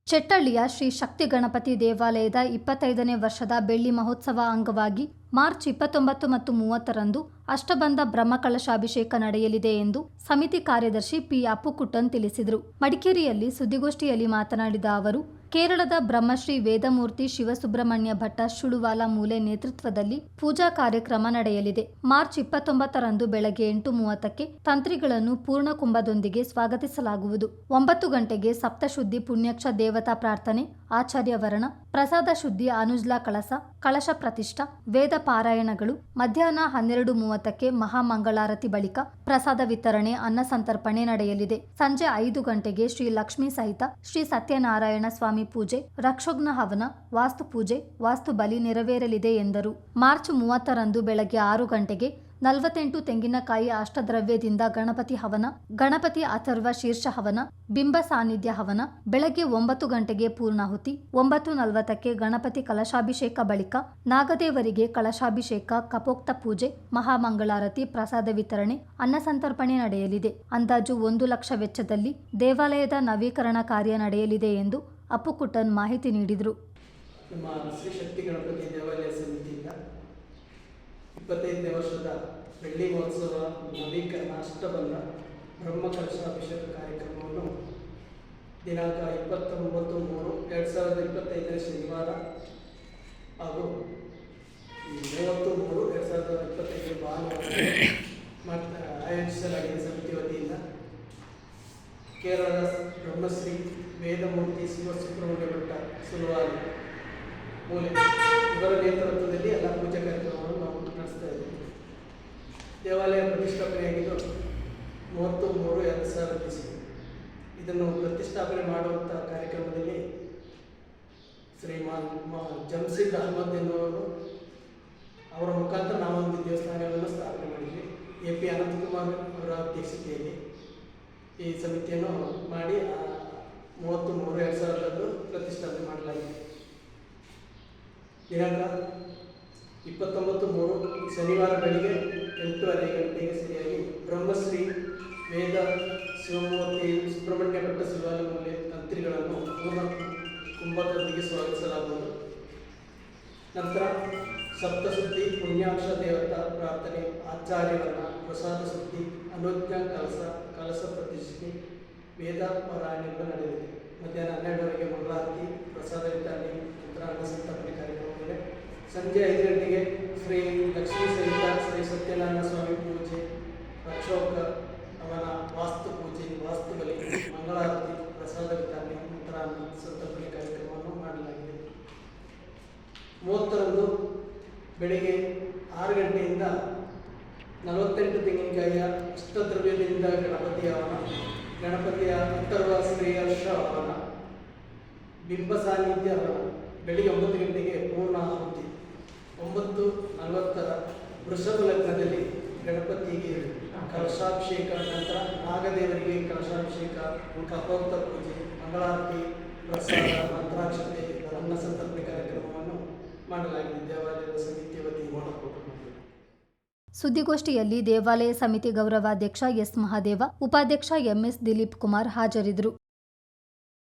ಚೆಟ್ಟಳ್ಳಿಯ ಶ್ರೀ ಶಕ್ತಿ ಗಣಪತಿ ದೇವಾಲಯದ 25ನೇ ವರ್ಷದ ಬೆಳ್ಳಿ ಮಹೋತ್ಸವ ಅಂಗವಾಗಿ ಮಾರ್ಚ್ 29 ಮತ್ತು 30ರಂದು ಅಷ್ಟಬಂಧ ಬ್ರಹ್ಮಕಲಶಾಭಿಷೇಕ ನಡೆಯಲಿದೆ ಎಂದು ಸಮಿತಿ ಕಾರ್ಯದರ್ಶಿ ಪಿ ಅಪ್ಪುಕುಟ್ಟನ್ ತಿಳಿಸಿದರು. ಮಡಿಕೇರಿಯಲ್ಲಿ ಸುದ್ದಿಗೋಷ್ಠಿಯಲ್ಲಿ ಮಾತನಾಡಿದ ಅವರು, ಕೇರಳದ ಬ್ರಹ್ಮಶ್ರೀ ವೇದಮೂರ್ತಿ ಶಿವಸುಬ್ರಹ್ಮಣ್ಯ ಭಟ್ಟ ಶುಳುವಾಲ ಮೂಲೆ ನೇತೃತ್ವದಲ್ಲಿ ಪೂಜಾ ಕಾರ್ಯಕ್ರಮ ನಡೆಯಲಿದೆ. ಮಾರ್ಚ್ 29ರಂದು ಬೆಳಗ್ಗೆ 8:30ಕ್ಕೆ ತಂತ್ರಿಗಳನ್ನು ಪೂರ್ಣ ಕುಂಭದೊಂದಿಗೆ ಸ್ವಾಗತಿಸಲಾಗುವುದು. 9 ಗಂಟೆಗೆ ಸಪ್ತಶುದ್ಧಿ ಪುಣ್ಯಕ್ಷ ದೇವತಾ ಪ್ರಾರ್ಥನೆ, ಆಚಾರ್ಯ ವರ್ಣ, ಪ್ರಸಾದ ಶುದ್ಧಿ ಅನುಜ್ಲಾ ಕಳಶ ಪ್ರತಿಷ್ಠಾ, ವೇದ ಪಾರಾಯಣಗಳು. ಮಧ್ಯಾಹ್ನ 12:30ಕ್ಕೆ ಮಹಾಮಂಗಳಾರತಿ ಬಳಿಕ ಪ್ರಸಾದ ವಿತರಣೆ, ಅನ್ನ ಸಂತರ್ಪಣೆ ನಡೆಯಲಿದೆ. ಸಂಜೆ 5 ಗಂಟೆಗೆ ಶ್ರೀ ಲಕ್ಷ್ಮೀ ಸಹಿತ ಶ್ರೀ ಸತ್ಯನಾರಾಯಣ ಸ್ವಾಮಿ ಪೂಜೆ, ರಕ್ಷೋಘ್ನ ಹವನ, ವಾಸ್ತು ಪೂಜೆ, ವಾಸ್ತು ಬಲಿ ನೆರವೇರಲಿದೆ ಎಂದರು. ಮಾರ್ಚ್ 30ರಂದು ಬೆಳಗ್ಗೆ 6 ಗಂಟೆಗೆ 48 ತೆಂಗಿನಕಾಯಿ ಅಷ್ಟದ್ರವ್ಯದಿಂದ ಗಣಪತಿ ಹವನ, ಗಣಪತಿ ಅಥರ್ವ ಶೀರ್ಷ ಹವನ, ಬಿಂಬ ಸಾನ್ನಿಧ್ಯ ಹವನ. ಬೆಳಗ್ಗೆ 9 ಗಂಟೆಗೆ ಪೂರ್ಣಾಹುತಿ. 9:40ಕ್ಕೆ ಗಣಪತಿ ಕಲಶಾಭಿಷೇಕ ಬಳಿಕ ನಾಗದೇವರಿಗೆ ಕಲಶಾಭಿಷೇಕ, ಕಪೋಕ್ತ ಪೂಜೆ, ಮಹಾಮಂಗಳಾರತಿ, ಪ್ರಸಾದ ವಿತರಣೆ, ಅನ್ನ ಸಂತರ್ಪಣೆ ನಡೆಯಲಿದೆ. ಅಂದಾಜು 1 ಲಕ್ಷ ವೆಚ್ಚದಲ್ಲಿ ದೇವಾಲಯದ ನವೀಕರಣ ಕಾರ್ಯ ನಡೆಯಲಿದೆ ಎಂದು ಅಪ್ಪುಕುಟ್ಟನ್ ಮಾಹಿತಿ ನೀಡಿದರು. ನಮ್ಮ ಶ್ರೀ ಶಕ್ತಿ ಗಣಪತಿ ದೇವಾಲಯ ಸಮಿತಿಯಿಂದ 25ನೇ ವರ್ಷದ ಬೆಳ್ಳಿ ಮಹೋತ್ಸವ ನವೀಕರಣ ಅಷ್ಟಬಂಧ ಬ್ರಹ್ಮಕಲಶಾಭಿಷೇಕ ಕಾರ್ಯಕ್ರಮವನ್ನು ದಿನಾಂಕ 29/3/2025 ಶನಿವಾರ ಹಾಗೂ 30/3/2025 ಭಾನುವಾರ ಆಯೋಜಿಸಲಾಗಿದೆ. ಸಮಿತಿ ವತಿಯಿಂದ ಕೇರಳದ ಬ್ರಹ್ಮಶ್ರೀ ವೇದಮೂರ್ತಿ ಶಿವಸುಬ್ರಹ್ಮಣ್ಯ ಭಟ್ಟ ಶುಳುವಾಲ ಮೂಲೆ ಇವರ ನೇತೃತ್ವದಲ್ಲಿ ಎಲ್ಲ ಪೂಜಾ ಕಾರ್ಯಕ್ರಮವನ್ನು ನಾವು ನಡೆಸ್ತಾ ಇದ್ದೀವಿ. ದೇವಾಲಯ ಪ್ರತಿಷ್ಠಾಪನೆಯಾಗಿದ್ದು 30/3/2020. ಇದನ್ನು ಪ್ರತಿಷ್ಠಾಪನೆ ಮಾಡುವಂಥ ಕಾರ್ಯಕ್ರಮದಲ್ಲಿ ಶ್ರೀಮಾನ್ ಜಮ್ಸಿದ್ ಅಹಮದ್ ಎನ್ನುವರು ಅವರ ಮುಖಾಂತರ ನಾವೊಂದು ದೇವಸ್ಥಾನವನ್ನು ಸ್ಥಾಪನೆ ಮಾಡಿದ್ವಿ. AP ಅನಂತಕುಮಾರ್ ಅವರ ಅಧ್ಯಕ್ಷತೆಯಲ್ಲಿ ಈ ಸಮಿತಿಯನ್ನು ಮಾಡಿ 30/3/2020 ಪ್ರತಿಷ್ಠಾಪನೆ ಮಾಡಲಾಗಿದೆ. ದಿನಾಂಕ 29/3 ಶನಿವಾರ ಬೆಳಿಗ್ಗೆ 8:30 ಗಂಟೆಗೆ ಸರಿಯಾಗಿ ಬ್ರಹ್ಮಶ್ರೀ ವೇದ ಶಿವಮೂರ್ತಿ ಸುಬ್ರಹ್ಮಣ್ಯ ಭಟ್ಟ ಶುಳುವಾಲ ಮೂಲೆ ತಂತ್ರಿಗಳನ್ನು ಪೂರ್ಣ ಕುಂಭದೊಂದಿಗೆ ಸ್ವಾಗತಿಸಲಾಗುವುದು. ನಂತರ ಸಪ್ತಶುದ್ಧಿ ಪುಣ್ಯಾಕ್ಷ ದೇವತಾ ಪ್ರಾರ್ಥನೆ, ಆಚಾರ್ಯ ವರ್ಣ, ಪ್ರಸಾದ ಶುದ್ಧಿ, ಅನುಜ್ಞಾ ಕಳಶ ಪ್ರತಿಷ್ಠೆ, ವೇದ ಪಾರಾಯಣಗಳು ನಡೆಯಲಿದೆ. ಮಧ್ಯಾಹ್ನ 12 ಗಂಟೆಗೆ ಮಂಗಳಾರತಿ, ಪ್ರಸಾದ ವಿತರಣೆ, ನಂತರ ಅನ್ನ ಸಂತರ್ಪಣೆ ಕಾರ್ಯಕ್ರಮವಿದೆ. ಸಂಜೆ 5 ಗಂಟೆಗೆ ಶ್ರೀ ಲಕ್ಷ್ಮೀ ಸಹಿತ ಶ್ರೀ ಸತ್ಯನಾರಾಯಣ ಸ್ವಾಮಿ ಪೂಜೆ, ರಕ್ಷೋಘ್ನ ಹವನ, ವಾಸ್ತು ಪೂಜೆ, ವಾಸ್ತು ಬಲಿ, ಮಂಗಳಾರತಿ, ಪ್ರಸಾದ ವಿತರಣೆ, ನಂತರ ಅನ್ನ ಸಂತರ್ಪಣೆ ಕಾರ್ಯಕ್ರಮವನ್ನು ಮಾಡಲಾಗಿದೆ. 30ರಂದು ಬೆಳಿಗ್ಗೆ 6 ಗಂಟೆಯಿಂದ 48 ತೆಂಗಿನಕಾಯಿಯ ಅಷ್ಟದ್ರವ್ಯದಿಂದ ಗಣಪತಿಯ ಹವನ, ಗಣಪತಿಯ ಅಥರ್ವ ಶ್ರೀಹರ್ಷ ಹವನ, ಬಿಂಬ ಸಾನ್ನಿಧ್ಯ ಹವನ. ಬೆಳಿಗ್ಗೆ 9 ಗಂಟೆಗೆ ಪೂರ್ಣಾಹುತಿ. 9:40 ವೃಷಭ ಲಗ್ನದಲ್ಲಿ ಗಣಪತಿಗೆ ಕಲಶಾಭಿಷೇಕ, ನಂತರ ನಾಗದೇವರಿಗೆ ಕಲಶಾಭಿಷೇಕ, ಕಪೋಕ್ತ ಪೂಜೆ, ಮಂಗಳಾರತಿ, ಪ್ರಸಾದ, ಮಂತ್ರಾಕ್ಷತೆ, ಅನ್ನ ಸಂತರ್ಪಣೆ ಕಾರ್ಯಕ್ರಮವನ್ನು ಮಾಡಲಾಗಿದೆ. ದೇವಾಲಯದ ಸಮಿತಿ ವತಿಯಿಂದ ಸುದ್ದಿಗೋಷ್ಠಿಯಲ್ಲಿ ದೇವಾಲಯ ಸಮಿತಿ ಗೌರವಾಧ್ಯಕ್ಷ ಎಸ್ ಮಹಾದೇವ, ಉಪಾಧ್ಯಕ್ಷ MS ದಿಲೀಪ್ ಕುಮಾರ್ ಹಾಜರಿದ್ದರು.